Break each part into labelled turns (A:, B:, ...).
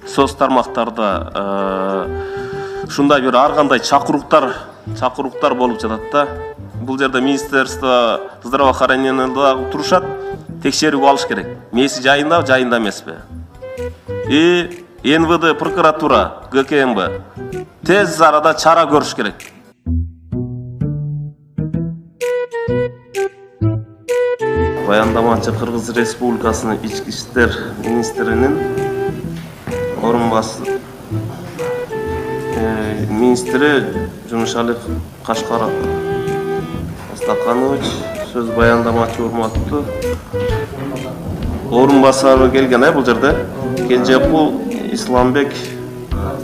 A: Соц тармактарда ушундай бир ар кандай чакыруктар болуп жатат да. Бул жерде Министерство здравоохранения да турушат, текшерүү алыш керек. Мээси жайында эмеспи? И НВД, прокуратура, ГКМБ тез арада чара көрүш керек. Баяндамачы Кыргыз Республикасынын Ички иштер министринин министри Жумушалиев Кашкар Астаканович сөз баяндамачы урматтуу орун басары келген бул жерде. Кенжекул Исламбек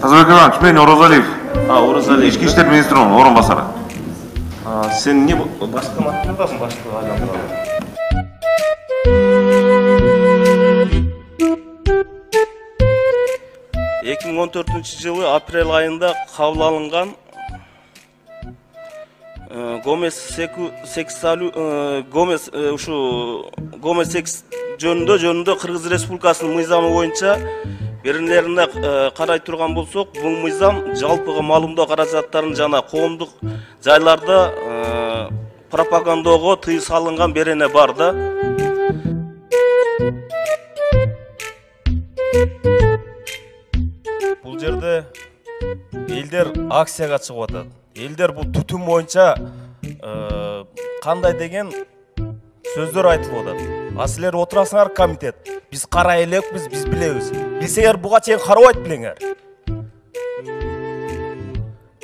B: Тазабек Иванович, мен Оразалиев.
A: Оразалиев.
B: Ички иштер министринин орун басары.
A: Сен не башка маттардасың, башка айландарда? 2014-жылы апрель айында кабыл алынган гомосекс жөнүндө Кыргыз Республикасынын мыйзамы боюнча беренелерине карай турган болсок, бул мыйзам жалпыга маалымдоо каражаттарын жана коомдук жайларда пропагандоого тыюу салынган берене бар да. Бул жерде элдер акцияга чыгып атат. Элдер бул түтүн боюнча кандай деген сөздөр айтылып атат. Силер отурасыңар комитет. Биз карай элекпиз, биз билебиз. Билсеңер буга чейин карабайт билеңер.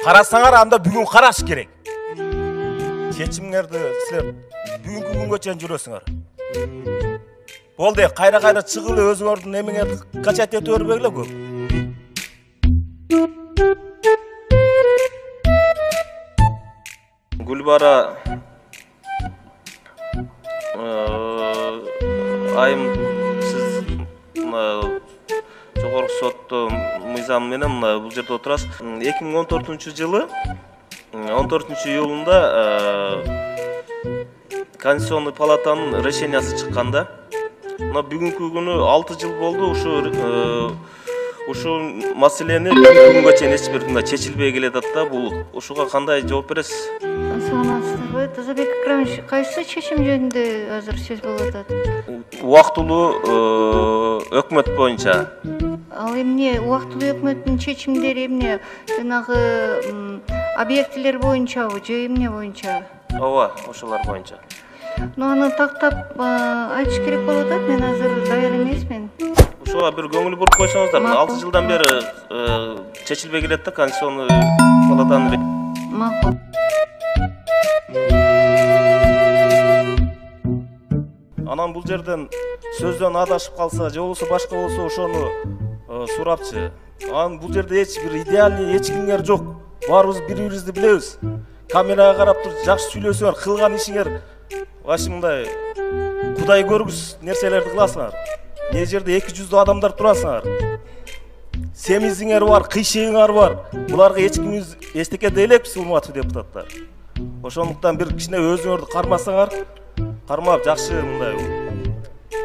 A: Карасаңар анда бүгүн караш керек. Чечимңерди силер бүгүнкү күнгө чейин жүрөсүңөр. Болду, кайра чыгып эле өзүңөрдүн эмеңерди качать этип бербегиле көп. Гүлбара айым, сиз жогорку соттун мыйзамы менен бул жерде отурасыз. 2014-жылы 14-июлунда Конституционный палатанын решениясы чыкканда, бүгүнкү күнү 6 жыл болду. Ушул маселени бүгүнгө чейин эч бир чечилбей келатат да. Бул ушуга кандай жооп бересиз?
C: Саламатсызбы? Тазабек Акрамович, кайсы чечим жөнүндө азыр сөз болуп атат?
A: Убактылуу өкмөт боюнча.
C: Ал эмне убактылуу өкмөттүн чечимдери эмне? Жанагы объектилер боюнчабы же эмне боюнча?
A: Ооба, ошолор боюнча.
C: Аны тактап айтыш керек болуп атат. Мен азыр даяр эмесмин.
A: Ушуга бир көңүл буруп койсоңуздар. 6 жылдан бери чечилбей келет да Конституционный палатанын.
C: Макул.
A: Анан бул жерден сөздөн адашып калса, же болбосо башка болсо ошону сурапчы. Анан бул жерде эч бир идеальный эч кимдер жок. Баарыбыз бири-бирибизди билебиз. Камерага карап туруп жакшы сүйлөсөңөр, кылган ишиңер мындай Кудай көргүс нерселерди кыласыңар. Не жерде 200 адамдар турасыңар. Семизиңер бар, кыйшыгыңар бар. Буларга эч кимиз эстеке дейлекпиз, урматтуу депутаттар. Ошондуктан бир кичине өзүңөрдү кармасаңар, кармап жакшы мындай.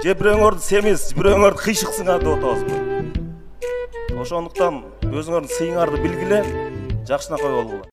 A: Же бирөөңөрдү семиз, бирөөңөрдү кыйшыксыңар деп атабызбы. Ошондуктан өзүңөрдүн сыйыңарды билгиле, жакшынакай болгула.